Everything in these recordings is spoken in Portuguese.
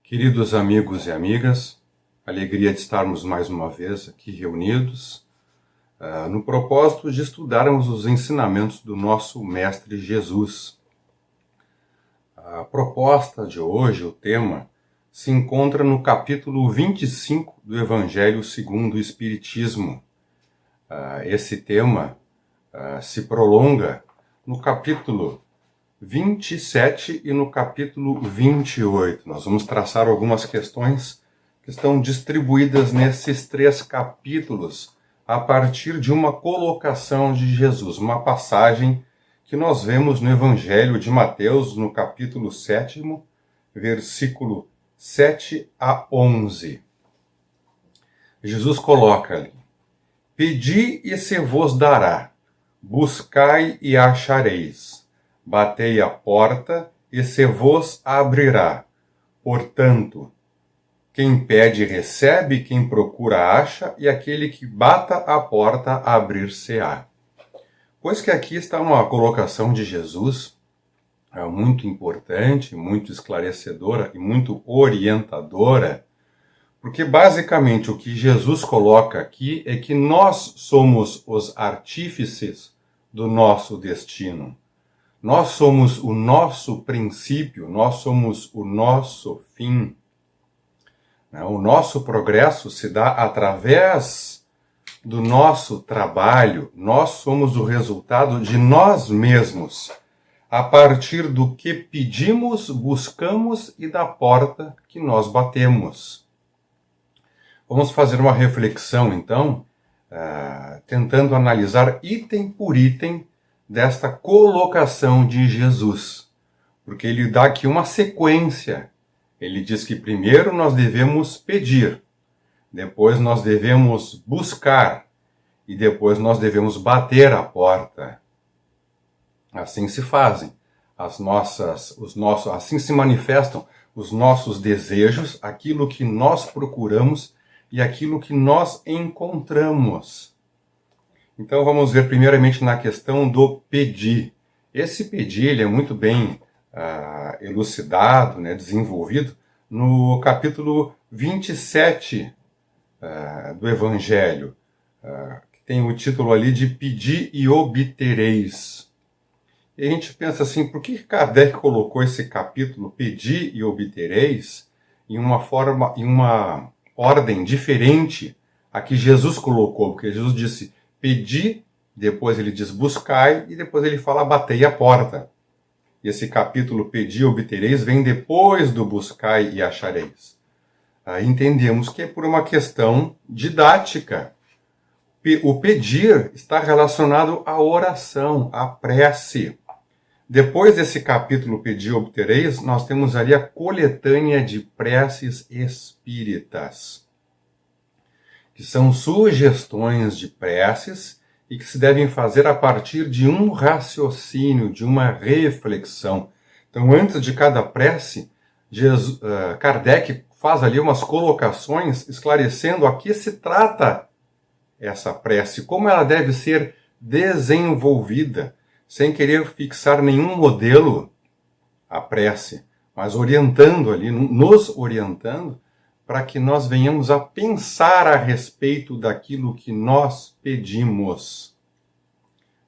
Queridos amigos e amigas, alegria de estarmos mais uma vez aqui reunidos, no propósito de estudarmos os ensinamentos do nosso Mestre Jesus. A proposta de hoje, o tema, se encontra no capítulo 25 do Evangelho segundo o Espiritismo. Esse tema se prolonga no capítulo 27 e no capítulo 28. Nós vamos traçar algumas questões que estão distribuídas nesses três capítulos a partir de uma colocação de Jesus, uma passagem que nós vemos no Evangelho de Mateus, no capítulo 7, versículo 7 a 11. Jesus coloca ali: Pedi e se vos dará, buscai e achareis. Batei a porta, e se vos abrirá. Portanto, quem pede recebe, quem procura acha, e aquele que bata a porta abrir-se-á. Pois que aqui está uma colocação de Jesus muito importante, muito esclarecedora e muito orientadora, porque basicamente o que Jesus coloca aqui é que nós somos os artífices do nosso destino. Nós somos o nosso princípio, nós somos o nosso fim. O nosso progresso se dá através do nosso trabalho. Nós somos o resultado de nós mesmos, a partir do que pedimos, buscamos e da porta que nós batemos. Vamos fazer uma reflexão, então, tentando analisar item por item desta colocação de Jesus, porque ele dá aqui uma sequência. Ele diz que primeiro nós devemos pedir, depois nós devemos buscar e depois nós devemos bater a porta. Assim se fazem assim se manifestam os nossos desejos, aquilo que nós procuramos e aquilo que nós encontramos. Então vamos ver primeiramente na questão do pedir. Esse pedir ele é muito bem elucidado, desenvolvido no capítulo 27 do Evangelho, que tem o título ali de Pedi e obtereis. E a gente pensa assim, por que Kardec colocou esse capítulo, Pedi e obtereis, em uma ordem diferente a que Jesus colocou? Porque Jesus disse pedi, depois ele diz buscai, e depois ele fala batei a porta. E esse capítulo pedi e obtereis vem depois do buscai e achareis. Aí entendemos que é por uma questão didática. O pedir está relacionado à oração, à prece. Depois desse capítulo pedi e obtereis, nós temos ali a coletânea de preces espíritas, que são sugestões de preces e que se devem fazer a partir de um raciocínio, de uma reflexão. Então, antes de cada prece, Kardec faz ali umas colocações esclarecendo a que se trata essa prece, como ela deve ser desenvolvida, sem querer fixar nenhum modelo à prece, mas orientando ali, nos orientando, para que nós venhamos a pensar a respeito daquilo que nós pedimos.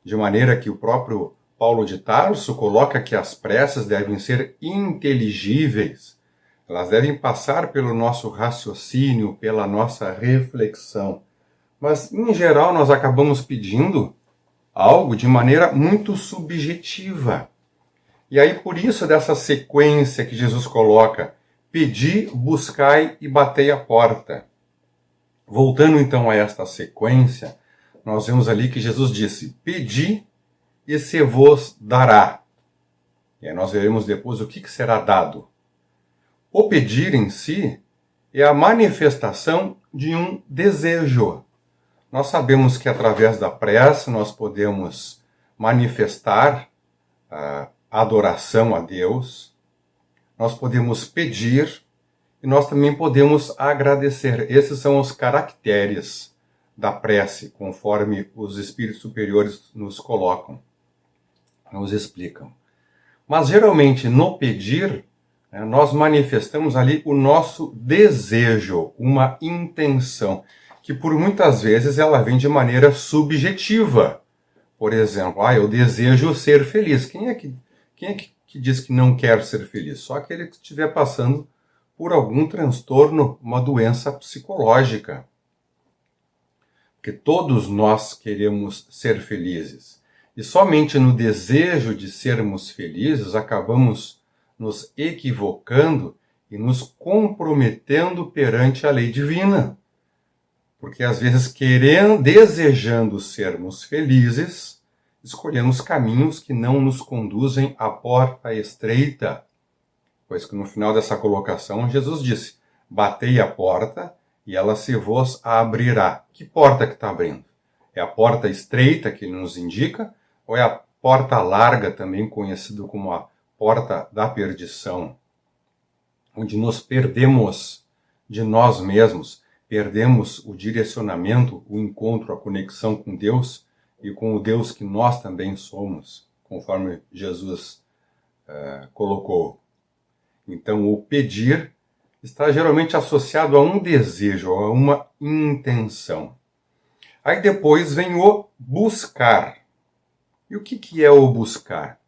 De maneira que o próprio Paulo de Tarso coloca que as preces devem ser inteligíveis, elas devem passar pelo nosso raciocínio, pela nossa reflexão. Mas, em geral, nós acabamos pedindo algo de maneira muito subjetiva. E aí, por isso, dessa sequência que Jesus coloca, pedi, buscai e batei a porta. Voltando então a esta sequência, nós vemos ali que Jesus disse, pedi e se vos dará. E aí nós veremos depois o que será dado. O pedir em si é a manifestação de um desejo. Nós sabemos que através da prece nós podemos manifestar a adoração a Deus, nós podemos pedir e nós também podemos agradecer. Esses são os caracteres da prece, conforme os espíritos superiores nos colocam, nos explicam. Mas geralmente no pedir, Nós manifestamos ali o nosso desejo, uma intenção, que por muitas vezes ela vem de maneira subjetiva. Por exemplo, eu desejo ser feliz. Quem é que diz que não quer ser feliz? Só aquele que estiver passando por algum transtorno, uma doença psicológica. Porque todos nós queremos ser felizes. E somente no desejo de sermos felizes acabamos nos equivocando e nos comprometendo perante a lei divina. Porque às vezes, desejando sermos felizes, escolhemos caminhos que não nos conduzem à porta estreita. Pois que no final dessa colocação, Jesus disse: batei a porta e ela se vos abrirá. Que porta que está abrindo? É a porta estreita que ele nos indica? Ou é a porta larga, também conhecida como a porta da perdição? Onde nos perdemos de nós mesmos, perdemos o direcionamento, o encontro, a conexão com Deus e com o Deus que nós também somos, conforme Jesus colocou. Então, o pedir está geralmente associado a um desejo, a uma intenção. Aí depois vem o buscar. E o que é o buscar?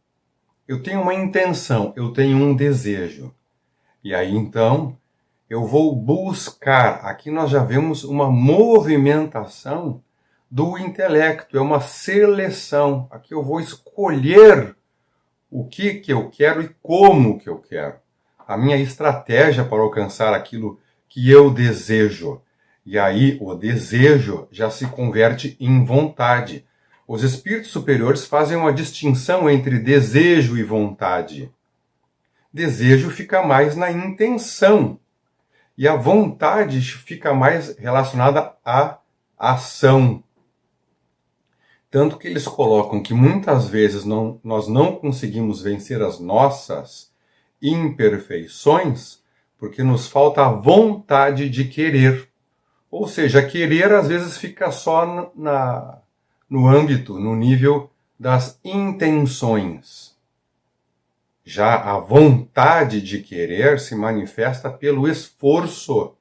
Eu tenho uma intenção, eu tenho um desejo. E aí então eu vou buscar. Aqui nós já vemos uma movimentação do intelecto, é uma seleção. Aqui eu vou escolher o que eu quero e como que eu quero. A minha estratégia para alcançar aquilo que eu desejo. E aí o desejo já se converte em vontade. Os espíritos superiores fazem uma distinção entre desejo e vontade. Desejo fica mais na intenção. E a vontade fica mais relacionada à ação. Tanto que eles colocam que muitas vezes nós não conseguimos vencer as nossas imperfeições porque nos falta a vontade de querer. Ou seja, querer às vezes fica só no âmbito, no nível das intenções. Já a vontade de querer se manifesta pelo esforço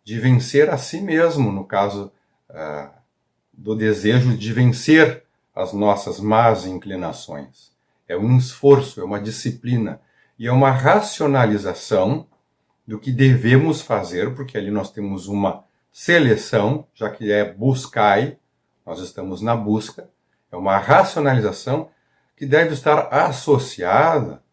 de vencer a si mesmo, no caso do desejo de vencer as nossas más inclinações. É um esforço, é uma disciplina e é uma racionalização do que devemos fazer, porque ali nós temos uma seleção, já que é buscai, nós estamos na busca, é uma racionalização que deve estar associada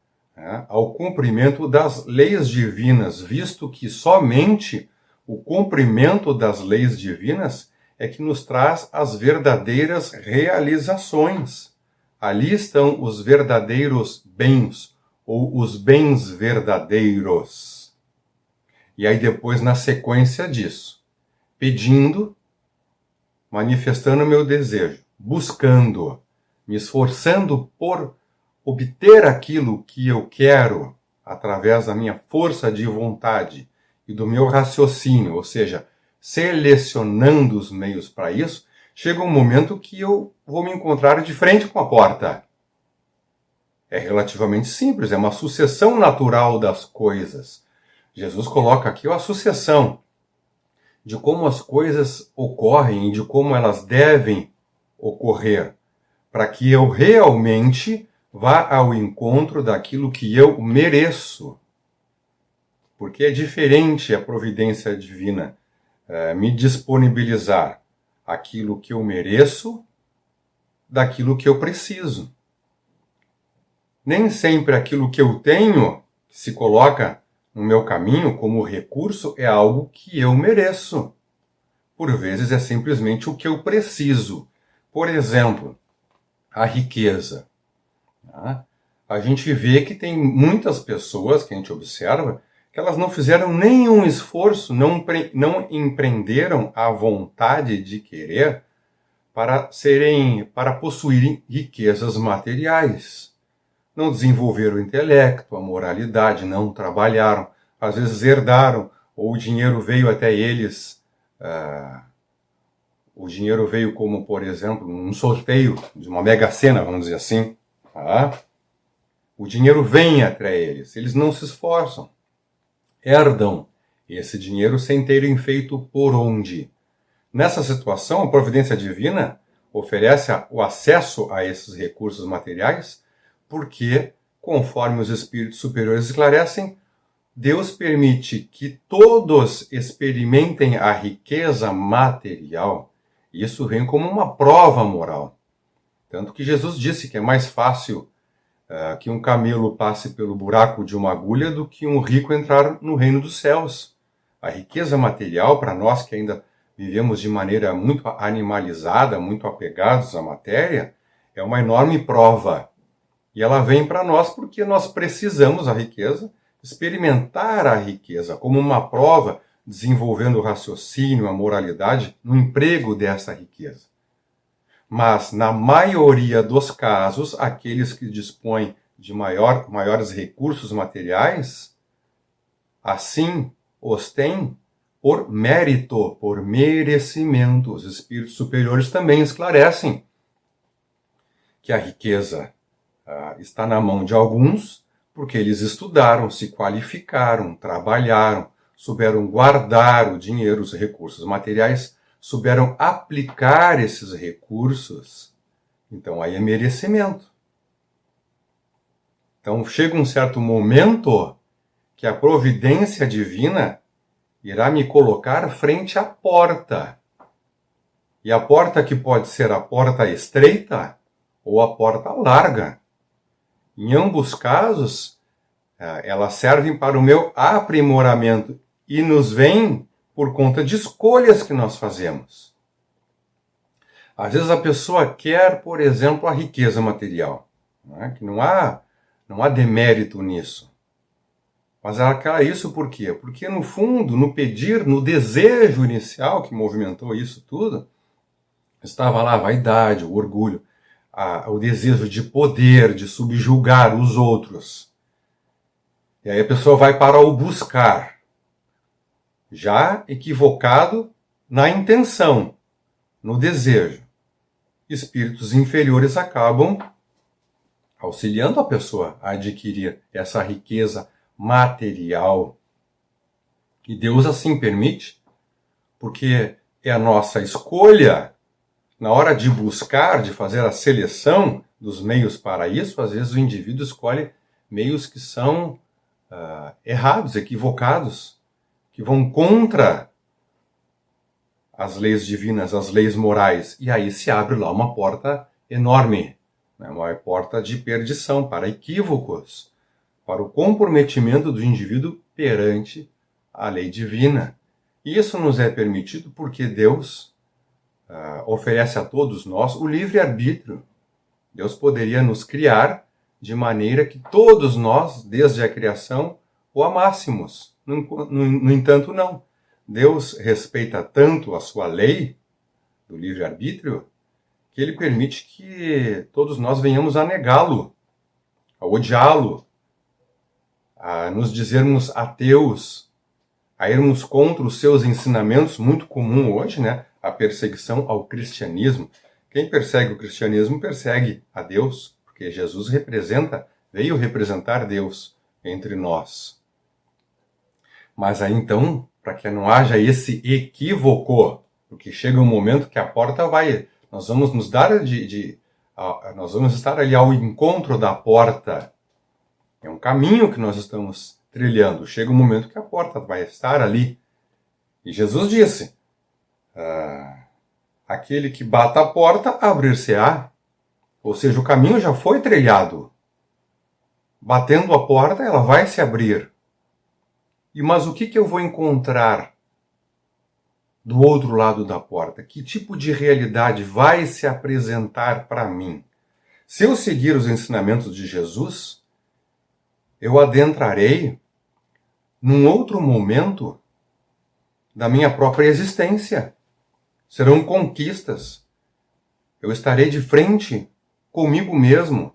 ao cumprimento das leis divinas, visto que somente o cumprimento das leis divinas é que nos traz as verdadeiras realizações. Ali estão os verdadeiros bens, ou os bens verdadeiros. E aí depois, na sequência disso, pedindo, manifestando meu desejo, buscando, me esforçando por obter aquilo que eu quero através da minha força de vontade e do meu raciocínio, ou seja, selecionando os meios para isso, chega um momento que eu vou me encontrar de frente com a porta. É relativamente simples, é uma sucessão natural das coisas. Jesus coloca aqui a sucessão de como as coisas ocorrem e de como elas devem ocorrer, para que eu realmente vá ao encontro daquilo que eu mereço. Porque é diferente a providência divina me disponibilizar aquilo que eu mereço daquilo que eu preciso. Nem sempre aquilo que eu tenho, que se coloca no meu caminho como recurso, é algo que eu mereço. Por vezes é simplesmente o que eu preciso. Por exemplo, a riqueza. A gente vê que tem muitas pessoas que a gente observa que elas não fizeram nenhum esforço, não empreenderam a vontade de querer para possuírem riquezas materiais. Não desenvolveram o intelecto, a moralidade, não trabalharam, às vezes herdaram, ou o dinheiro veio até eles, o dinheiro veio como, por exemplo, um sorteio de uma mega-sena, vamos dizer assim, O dinheiro vem até eles, eles não se esforçam. Herdam esse dinheiro sem terem feito por onde. Nessa situação, a providência divina oferece o acesso a esses recursos materiais porque, conforme os espíritos superiores esclarecem, Deus permite que todos experimentem a riqueza material. Isso vem como uma prova moral. Tanto que Jesus disse que é mais fácil que um camelo passe pelo buraco de uma agulha do que um rico entrar no reino dos céus. A riqueza material, para nós que ainda vivemos de maneira muito animalizada, muito apegados à matéria, é uma enorme prova. E ela vem para nós porque nós precisamos da riqueza, experimentar a riqueza como uma prova, desenvolvendo o raciocínio, a moralidade, no emprego dessa riqueza. Mas, na maioria dos casos, aqueles que dispõem de maiores recursos materiais, assim os têm por mérito, por merecimento. Os espíritos superiores também esclarecem que a riqueza está na mão de alguns porque eles estudaram, se qualificaram, trabalharam, souberam guardar o dinheiro, os recursos materiais, souberam aplicar esses recursos. Então aí é merecimento. Então chega um certo momento que a providência divina irá me colocar frente à porta. E a porta que pode ser a porta estreita ou a porta larga. Em ambos casos, elas servem para o meu aprimoramento e nos vêm por conta de escolhas que nós fazemos. Às vezes a pessoa quer, por exemplo, a riqueza material, que não há demérito nisso. Mas ela quer isso por quê? Porque no fundo, no pedir, no desejo inicial que movimentou isso tudo, estava lá a vaidade, o orgulho, o desejo de poder, de subjugar os outros. E aí a pessoa vai para o buscar, já equivocado na intenção, no desejo. Espíritos inferiores acabam auxiliando a pessoa a adquirir essa riqueza material. E Deus assim permite, porque é a nossa escolha. Na hora de buscar, de fazer a seleção dos meios para isso, às vezes o indivíduo escolhe meios que são errados, equivocados, que vão contra as leis divinas, as leis morais. E aí se abre lá uma porta enorme, uma porta de perdição para equívocos, para o comprometimento do indivíduo perante a lei divina. E isso nos é permitido porque Deus oferece a todos nós o livre-arbítrio. Deus poderia nos criar de maneira que todos nós, desde a criação, o amássemos. No entanto, não. Deus respeita tanto a sua lei do livre-arbítrio que ele permite que todos nós venhamos a negá-lo, a odiá-lo, a nos dizermos ateus, a irmos contra os seus ensinamentos, muito comum hoje, a perseguição ao cristianismo. Quem persegue o cristianismo persegue a Deus, porque Jesus veio representar Deus entre nós. Mas aí então, para que não haja esse equívoco, porque chega um momento que a porta nós vamos nos dar nós vamos estar ali ao encontro da porta. É um caminho que nós estamos trilhando. Chega um momento que a porta vai estar ali. E Jesus disse, aquele que bata a porta, abrir-se-á. Ou seja, o caminho já foi trilhado. Batendo a porta, ela vai se abrir. Mas o que eu vou encontrar do outro lado da porta? Que tipo de realidade vai se apresentar para mim? Se eu seguir os ensinamentos de Jesus, eu adentrarei num outro momento da minha própria existência. Serão conquistas. Eu estarei de frente comigo mesmo,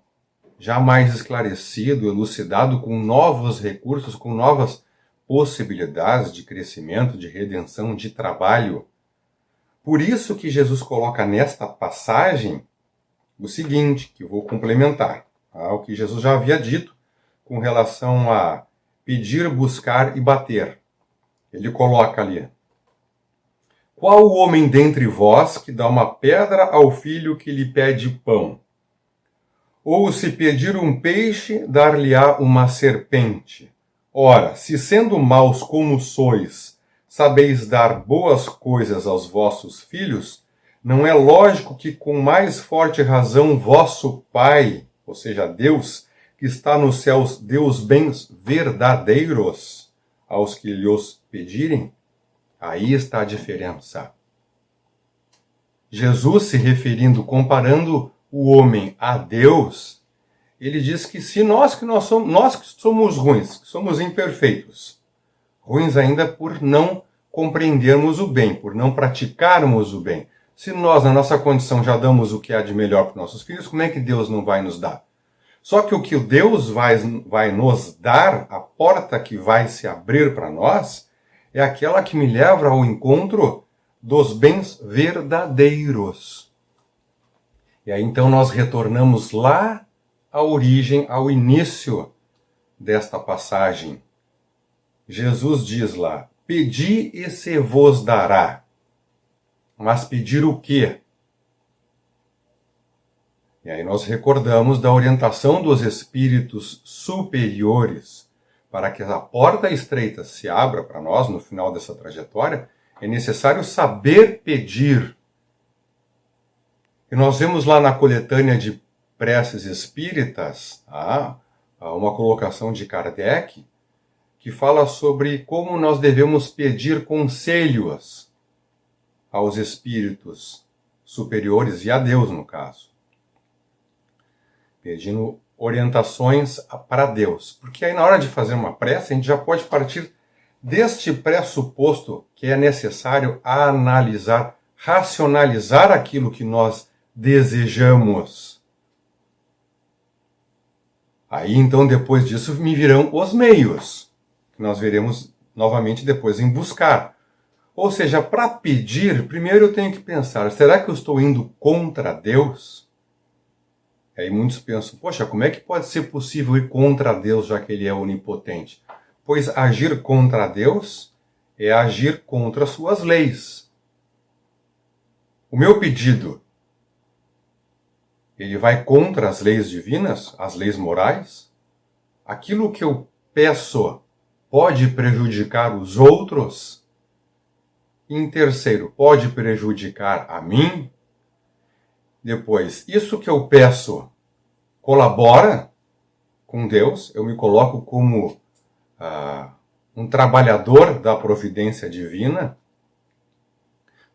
já mais esclarecido, elucidado, com novos recursos, com novas possibilidades de crescimento, de redenção, de trabalho. Por isso que Jesus coloca nesta passagem o seguinte, que eu vou complementar. o que Jesus já havia dito com relação a pedir, buscar e bater. Ele coloca ali: qual o homem dentre vós que dá uma pedra ao filho que lhe pede pão? Ou se pedir um peixe, dar-lhe-á uma serpente? Ora, se sendo maus como sois, sabeis dar boas coisas aos vossos filhos, não é lógico que com mais forte razão vosso Pai, ou seja, Deus, que está nos céus, dê os bens verdadeiros aos que lhe os pedirem? Aí está a diferença. Jesus, se referindo, comparando o homem a Deus, ele diz que se nós que somos ruins, que somos imperfeitos, ruins ainda por não compreendermos o bem, por não praticarmos o bem. Se nós, na nossa condição, já damos o que há de melhor para nossos filhos, como é que Deus não vai nos dar? Só que o que Deus vai nos dar, a porta que vai se abrir para nós, é aquela que me leva ao encontro dos bens verdadeiros. E aí então nós retornamos lá à origem, ao início desta passagem. Jesus diz lá: pedi e se vos dará. Mas pedir o quê? E aí nós recordamos da orientação dos espíritos superiores. Para que a porta estreita se abra para nós no final dessa trajetória, é necessário saber pedir. E nós vemos lá na coletânea de preces espíritas, uma colocação de Kardec, que fala sobre como nós devemos pedir conselhos aos espíritos superiores e a Deus, no caso. Pedindo orientações para Deus. Porque aí na hora de fazer uma prece, a gente já pode partir deste pressuposto que é necessário analisar, racionalizar aquilo que nós desejamos. Aí então, depois disso, me virão os meios, que nós veremos novamente depois em buscar. Ou seja, para pedir, primeiro eu tenho que pensar, será que eu estou indo contra Deus? Aí muitos pensam, poxa, como é que pode ser possível ir contra Deus, já que Ele é onipotente? Pois agir contra Deus é agir contra as suas leis. O meu pedido, ele vai contra as leis divinas, as leis morais? Aquilo que eu peço pode prejudicar os outros? E em terceiro, pode prejudicar a mim? Depois, isso que eu peço colabora com Deus? Eu me coloco como um trabalhador da providência divina?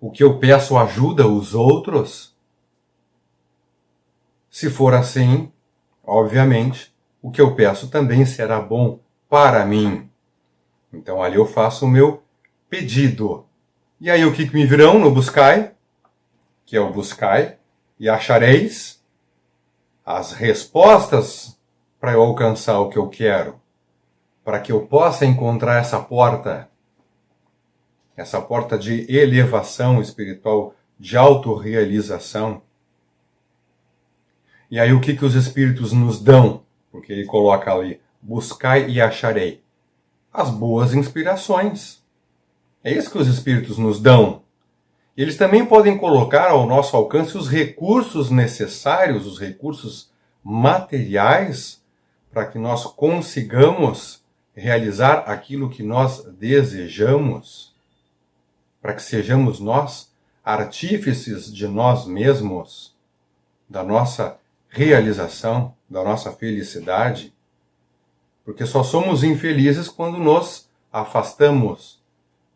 O que eu peço ajuda os outros? Se for assim, obviamente, o que eu peço também será bom para mim. Então ali eu faço o meu pedido. E aí o que me virão no buscai? Que é o buscai e achareis as respostas para eu alcançar o que eu quero. Para que eu possa encontrar essa porta de elevação espiritual, de autorrealização. E aí o que os espíritos nos dão? Porque ele coloca ali, buscai e acharei. As boas inspirações. É isso que os espíritos nos dão. Eles também podem colocar ao nosso alcance os recursos necessários, os recursos materiais, para que nós consigamos realizar aquilo que nós desejamos, para que sejamos nós artífices de nós mesmos, da nossa realização, da nossa felicidade, porque só somos infelizes quando nos afastamos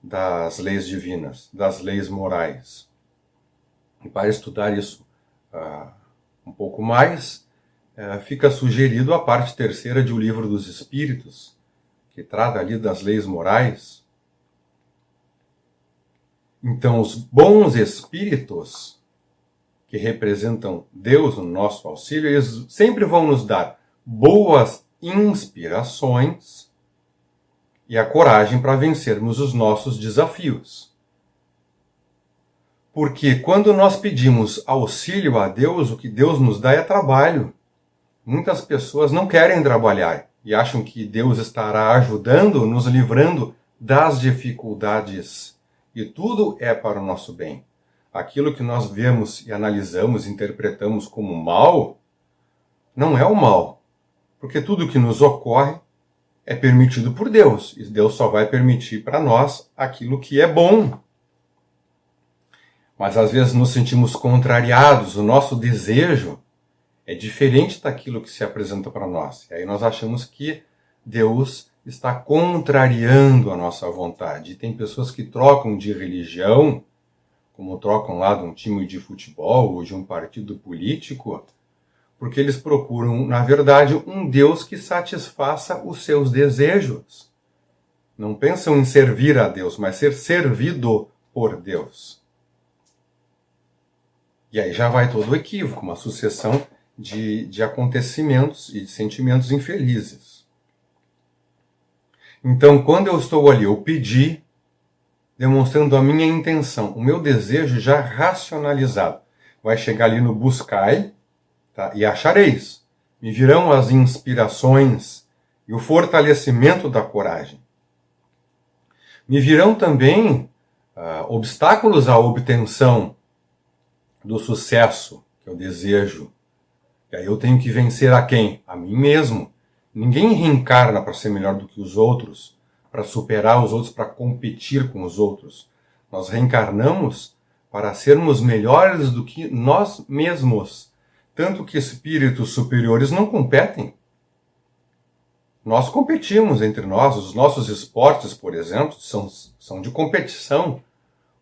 das leis divinas, das leis morais. E para estudar isso um pouco mais, fica sugerido a parte terceira de O Livro dos Espíritos, que trata ali das leis morais. Então, os bons espíritos, que representam Deus no nosso auxílio, eles sempre vão nos dar boas inspirações e a coragem para vencermos os nossos desafios. Porque quando nós pedimos auxílio a Deus, o que Deus nos dá é trabalho. Muitas pessoas não querem trabalhar e acham que Deus estará ajudando, nos livrando das dificuldades. E tudo é para o nosso bem. Aquilo que nós vemos e analisamos, interpretamos como mal, não é o mal. Porque tudo que nos ocorre é permitido por Deus. E Deus só vai permitir para nós aquilo que é bom. Mas às vezes nos sentimos contrariados, o nosso desejo é diferente daquilo que se apresenta para nós. E aí nós achamos que Deus está contrariando a nossa vontade. E tem pessoas que trocam de religião, como trocam lá de um time de futebol ou de um partido político, porque eles procuram, na verdade, um Deus que satisfaça os seus desejos. Não pensam em servir a Deus, mas ser servido por Deus. E aí já vai todo o equívoco, uma sucessão de acontecimentos e de sentimentos infelizes. Então, quando eu estou ali, eu pedi, demonstrando a minha intenção, o meu desejo já racionalizado. Vai chegar ali no buscai, tá? E achareis. Me virão as inspirações e o fortalecimento da coragem. Me virão também obstáculos à obtenção do sucesso que eu desejo. E aí eu tenho que vencer a quem? A mim mesmo. Ninguém reencarna para ser melhor do que os outros, para superar os outros, para competir com os outros. Nós reencarnamos para sermos melhores do que nós mesmos. Tanto que espíritos superiores não competem. Nós competimos entre nós. Os nossos esportes, por exemplo, são de competição.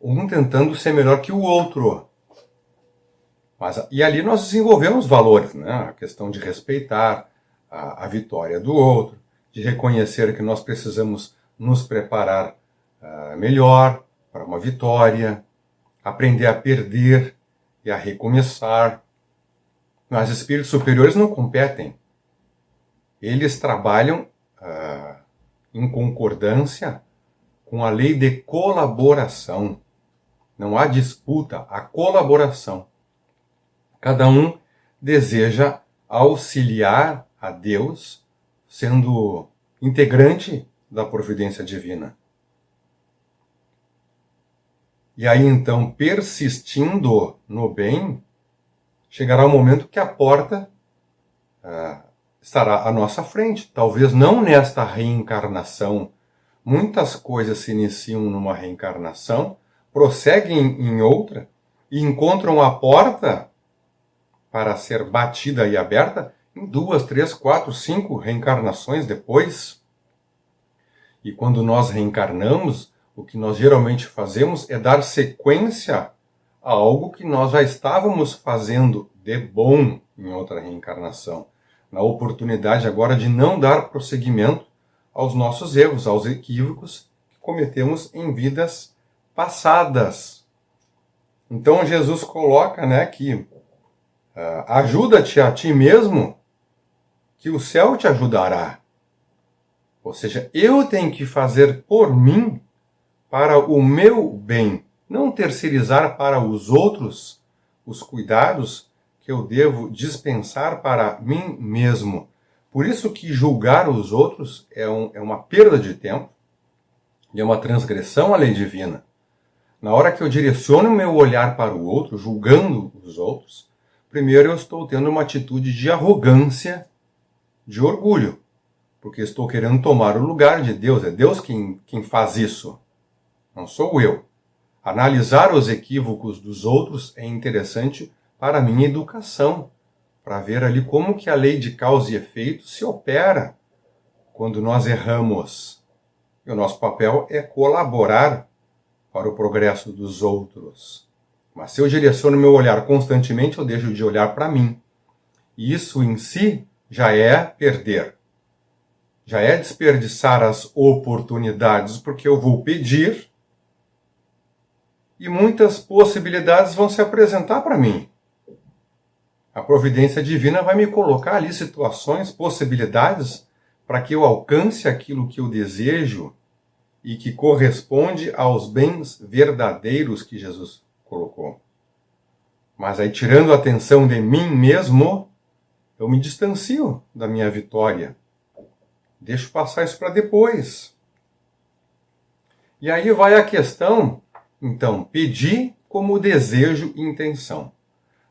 Um tentando ser melhor que o outro. E ali nós desenvolvemos valores, né? A questão de respeitar a vitória do outro, de reconhecer que nós precisamos nos preparar melhor para uma vitória, aprender a perder e a recomeçar. Mas espíritos superiores não competem. Eles trabalham em concordância com a lei de colaboração. Não há disputa, há colaboração. Cada um deseja auxiliar a Deus, sendo integrante da providência divina. E aí então, persistindo no bem, chegará o momento que a porta estará à nossa frente. Talvez não nesta reencarnação. Muitas coisas se iniciam numa reencarnação, prosseguem em outra e encontram a porta para ser batida e aberta em 2, 3, 4, 5 reencarnações depois. E quando nós reencarnamos, o que nós geralmente fazemos é dar sequência a algo que nós já estávamos fazendo de bom em outra reencarnação. Na oportunidade agora de não dar prosseguimento aos nossos erros, aos equívocos que cometemos em vidas passadas. Então Jesus coloca, né, que ajuda-te a ti mesmo, que o céu te ajudará. Ou seja, eu tenho que fazer por mim, para o meu bem, não terceirizar para os outros os cuidados que eu devo dispensar para mim mesmo. Por isso que julgar os outros é uma perda de tempo e é uma transgressão à lei divina. Na hora que eu direciono o meu olhar para o outro, julgando os outros, primeiro eu estou tendo uma atitude de arrogância, de orgulho, porque estou querendo tomar o lugar de Deus. É Deus quem faz isso, não sou eu. Analisar os equívocos dos outros é interessante para a minha educação, para ver ali como que a lei de causa e efeito se opera quando nós erramos. E o nosso papel é colaborar para o progresso dos outros. Mas se eu direciono meu olhar constantemente, eu deixo de olhar para mim. E isso em si já é perder. Já é desperdiçar as oportunidades, porque eu vou pedir e muitas possibilidades vão se apresentar para mim. A providência divina vai me colocar ali situações, possibilidades, para que eu alcance aquilo que eu desejo e que corresponde aos bens verdadeiros que Jesus colocou. Mas aí, tirando a atenção de mim mesmo, eu me distancio da minha vitória. Deixo passar isso para depois. E aí vai a questão, então, pedir como desejo e intenção.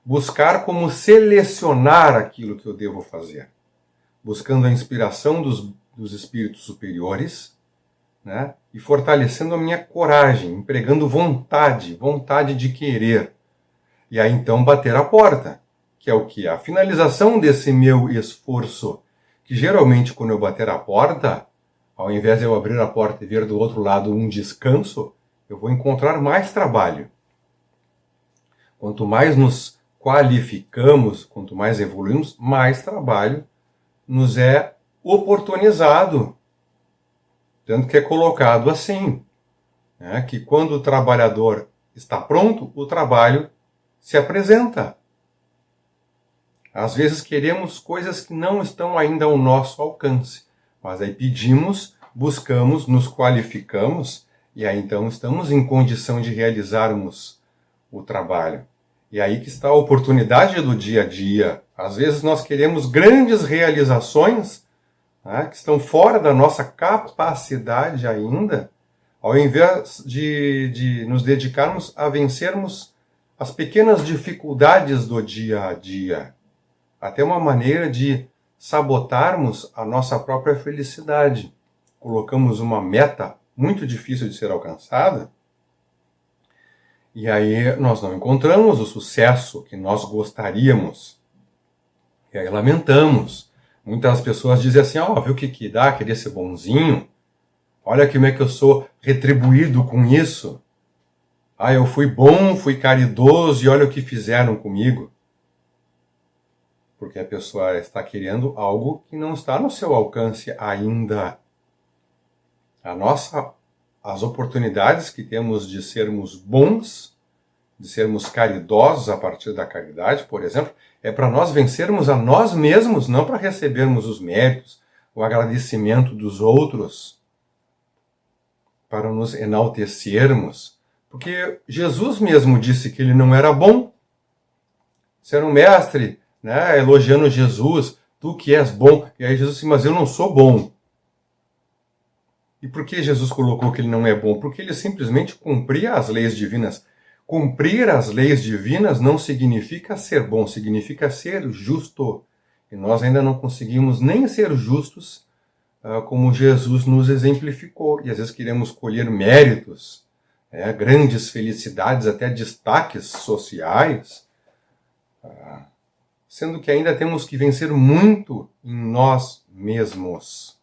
Buscar como selecionar aquilo que eu devo fazer. Buscando a inspiração dos espíritos superiores, né? E fortalecendo a minha coragem, empregando vontade de querer. E aí então bater a porta, que é o que? A finalização desse meu esforço. Que geralmente quando eu bater a porta, ao invés de eu abrir a porta e ver do outro lado um descanso, eu vou encontrar mais trabalho. Quanto mais nos qualificamos, quanto mais evoluímos, mais trabalho nos é oportunizado. Tanto que é colocado assim, né, que quando o trabalhador está pronto, o trabalho se apresenta. Às vezes queremos coisas que não estão ainda ao nosso alcance, mas aí pedimos, buscamos, nos qualificamos, e aí então estamos em condição de realizarmos o trabalho. E aí que está a oportunidade do dia a dia. Às vezes nós queremos grandes realizações, né, que estão fora da nossa capacidade ainda, ao invés de nos dedicarmos a vencermos as pequenas dificuldades do dia a dia. Até uma maneira de sabotarmos a nossa própria felicidade. Colocamos uma meta muito difícil de ser alcançada, e aí nós não encontramos o sucesso que nós gostaríamos. E aí lamentamos. Muitas pessoas dizem assim, viu o que dá, queria ser bonzinho. Olha como é que eu sou retribuído com isso. Eu fui bom, fui caridoso e olha o que fizeram comigo. Porque a pessoa está querendo algo que não está no seu alcance ainda. As oportunidades que temos de sermos bons, de sermos caridosos a partir da caridade, por exemplo, é para nós vencermos a nós mesmos, não para recebermos os méritos, o agradecimento dos outros, para nos enaltecermos. Porque Jesus mesmo disse que ele não era bom. Ser um mestre, né, elogiando Jesus, tu que és bom. E aí Jesus disse, mas eu não sou bom. E por que Jesus colocou que ele não é bom? Porque ele simplesmente cumpria as leis divinas. Cumprir as leis divinas não significa ser bom, significa ser justo. E nós ainda não conseguimos nem ser justos como Jesus nos exemplificou. E às vezes queremos colher méritos, grandes felicidades, até destaques sociais, sendo que ainda temos que vencer muito em nós mesmos.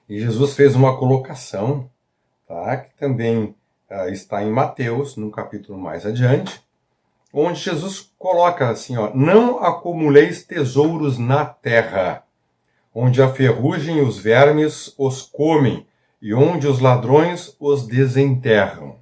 E Jesus fez uma colocação, que também está em Mateus, no capítulo mais adiante, onde Jesus coloca assim, não acumuleis tesouros na terra, onde a ferrugem e os vermes os comem, e onde os ladrões os desenterram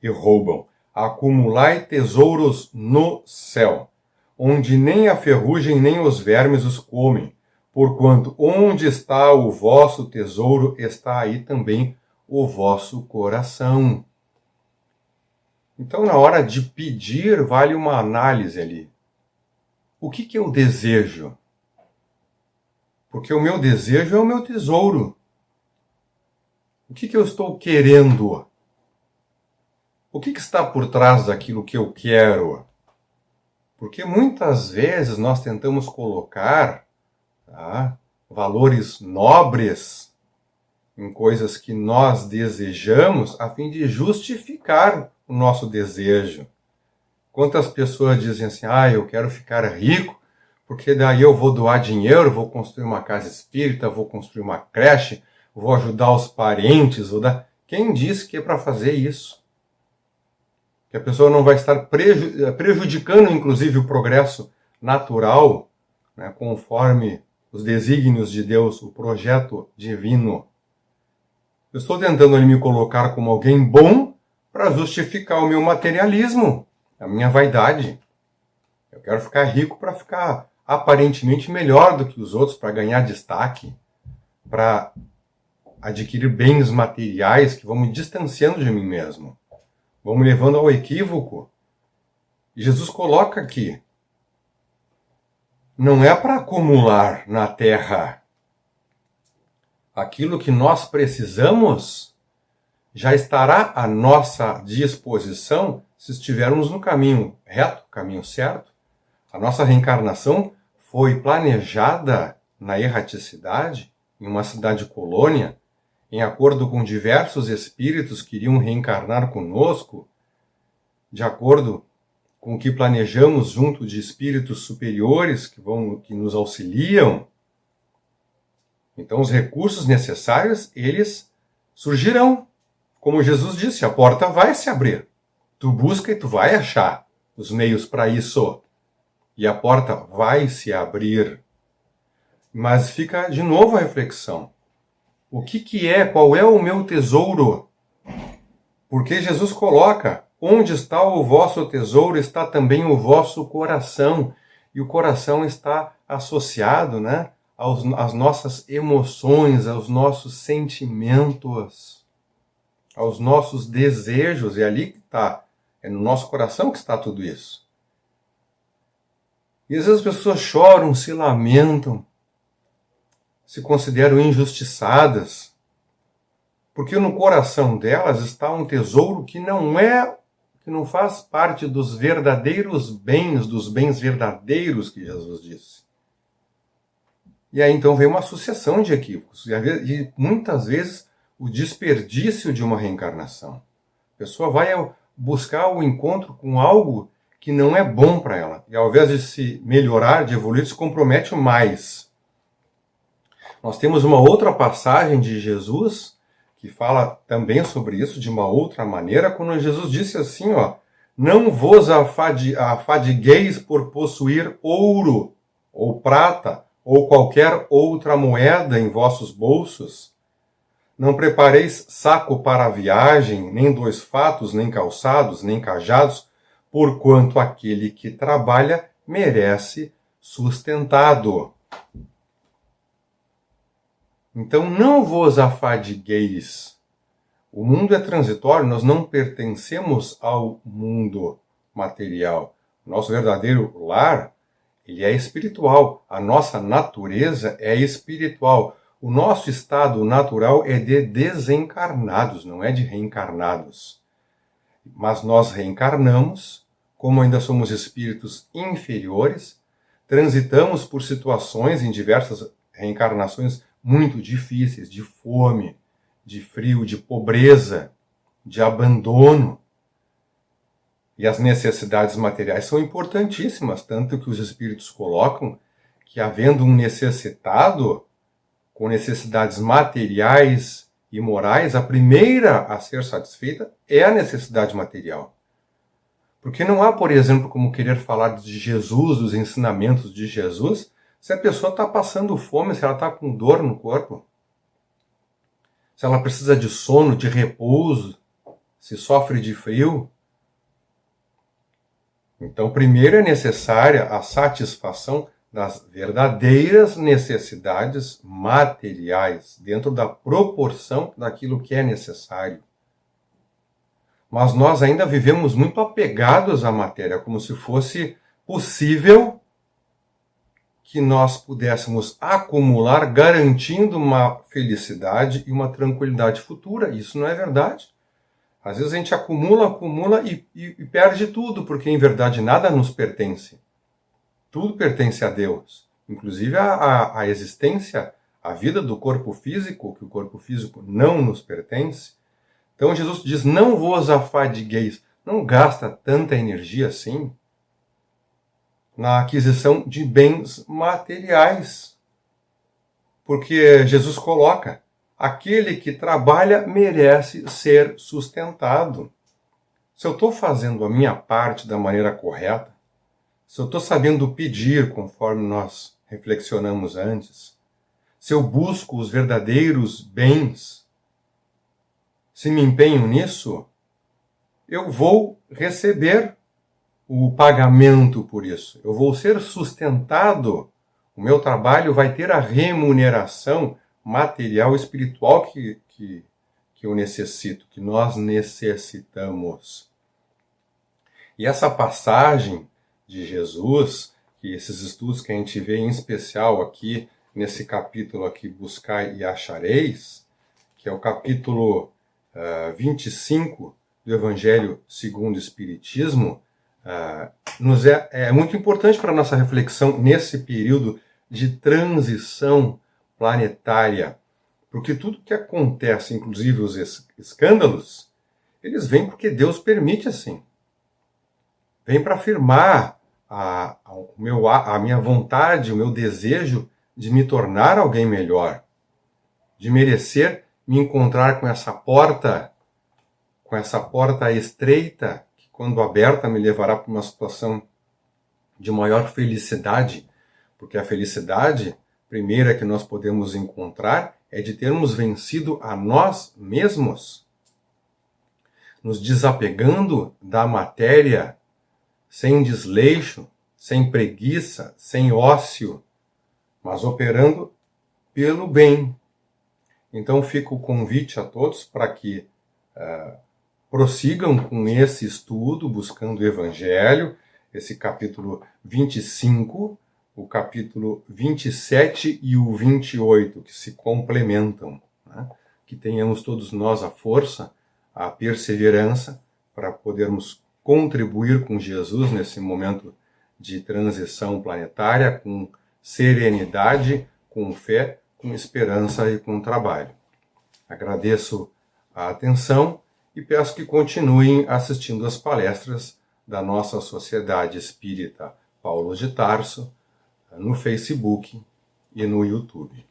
e roubam. Acumulai tesouros no céu, onde nem a ferrugem nem os vermes os comem, porquanto onde está o vosso tesouro, está aí também o vosso coração. Então, na hora de pedir, vale uma análise ali. O que eu desejo? Porque o meu desejo é o meu tesouro. O que eu estou querendo? O que está por trás daquilo que eu quero? Porque muitas vezes nós tentamos colocar valores nobres em coisas que nós desejamos a fim de justificar o nosso desejo. Quantas pessoas dizem assim, eu quero ficar rico, porque daí eu vou doar dinheiro, vou construir uma casa espírita, vou construir uma creche, vou ajudar os parentes, Quem disse que é para fazer isso? Que a pessoa não vai estar prejudicando, inclusive, o progresso natural, né, conforme os desígnios de Deus, o projeto divino. Eu estou tentando me colocar como alguém bom para justificar o meu materialismo, a minha vaidade. Eu quero ficar rico para ficar aparentemente melhor do que os outros, para ganhar destaque, para adquirir bens materiais que vão me distanciando de mim mesmo, vão me levando ao equívoco. E Jesus coloca aqui, não é para acumular na terra. Aquilo que nós precisamos já estará à nossa disposição se estivermos no caminho reto, caminho certo. A nossa reencarnação foi planejada na erraticidade, em uma cidade colônia, em acordo com diversos espíritos que iriam reencarnar conosco, de acordo com o que planejamos junto de espíritos superiores que nos auxiliam. Então os recursos necessários, eles surgirão. Como Jesus disse, a porta vai se abrir. Tu busca e tu vai achar os meios para isso. E a porta vai se abrir. Mas fica de novo a reflexão. O que é, qual é o meu tesouro? Porque Jesus coloca, onde está o vosso tesouro, está também o vosso coração. E o coração está associado, né, às nossas emoções, aos nossos sentimentos, aos nossos desejos. É ali que está, é no nosso coração que está tudo isso. E às vezes as pessoas choram, se lamentam, se consideram injustiçadas, porque no coração delas está um tesouro que não faz parte dos verdadeiros bens, dos bens verdadeiros que Jesus disse. E aí então vem uma sucessão de equívocos, e muitas vezes o desperdício de uma reencarnação. A pessoa vai buscar o encontro com algo que não é bom para ela, e ao invés de se melhorar, de evoluir, se compromete mais. Nós temos uma outra passagem de Jesus que fala também sobre isso de uma outra maneira, quando Jesus disse assim, não vos afadigueis por possuir ouro, ou prata, ou qualquer outra moeda em vossos bolsos. Não prepareis saco para a viagem, nem 2 fatos, nem calçados, nem cajados, porquanto aquele que trabalha merece sustentado. Então não vos afadigueis. O mundo é transitório, nós não pertencemos ao mundo material. Nosso verdadeiro lar, ele é espiritual. A nossa natureza é espiritual. O nosso estado natural é de desencarnados, não é de reencarnados. Mas nós reencarnamos, como ainda somos espíritos inferiores, transitamos por situações em diversas reencarnações muito difíceis, de fome, de frio, de pobreza, de abandono. E as necessidades materiais são importantíssimas, tanto que os espíritos colocam que, havendo um necessitado, com necessidades materiais e morais, a primeira a ser satisfeita é a necessidade material. Porque não há, por exemplo, como querer falar de Jesus, dos ensinamentos de Jesus, se a pessoa está passando fome, se ela está com dor no corpo, se ela precisa de sono, de repouso, se sofre de frio. Então, primeiro é necessária a satisfação das verdadeiras necessidades materiais, dentro da proporção daquilo que é necessário. Mas nós ainda vivemos muito apegados à matéria, como se fosse possível que nós pudéssemos acumular, garantindo uma felicidade e uma tranquilidade futura. Isso não é verdade. Às vezes a gente acumula e perde tudo, porque em verdade nada nos pertence. Tudo pertence a Deus, inclusive a existência, a vida do corpo físico, que o corpo físico não nos pertence. Então Jesus diz, não vos afadigueis, não gasta tanta energia assim na aquisição de bens materiais. Porque Jesus coloca, aquele que trabalha merece ser sustentado. Se eu estou fazendo a minha parte da maneira correta, se eu estou sabendo pedir conforme nós reflexionamos antes, se eu busco os verdadeiros bens, se me empenho nisso, eu vou receber o pagamento por isso. Eu vou ser sustentado. O meu trabalho vai ter a remuneração material e espiritual que eu necessito, que nós necessitamos. E essa passagem de Jesus, que esses estudos que a gente vê em especial aqui nesse capítulo aqui, Buscai e Achareis, que é o capítulo 25 do Evangelho segundo o Espiritismo, nos é muito importante para a nossa reflexão nesse período de transição planetária, porque tudo que acontece, inclusive os escândalos, eles vêm porque Deus permite assim. Vem para afirmar a minha vontade, o meu desejo de me tornar alguém melhor, de merecer me encontrar com essa porta estreita, que quando aberta me levará para uma situação de maior felicidade, porque a felicidade primeira que nós podemos encontrar é de termos vencido a nós mesmos, nos desapegando da matéria, sem desleixo, sem preguiça, sem ócio, mas operando pelo bem. Então fica o convite a todos para que prossigam com esse estudo, buscando o Evangelho, esse capítulo 25, o capítulo 27 e o 28, que se complementam, né? Que tenhamos todos nós a força, a perseverança, para podermos contribuir com Jesus nesse momento de transição planetária, com serenidade, com fé, com esperança e com trabalho. Agradeço a atenção e peço que continuem assistindo às palestras da nossa Sociedade Espírita Paulo de Tarso no Facebook e no YouTube.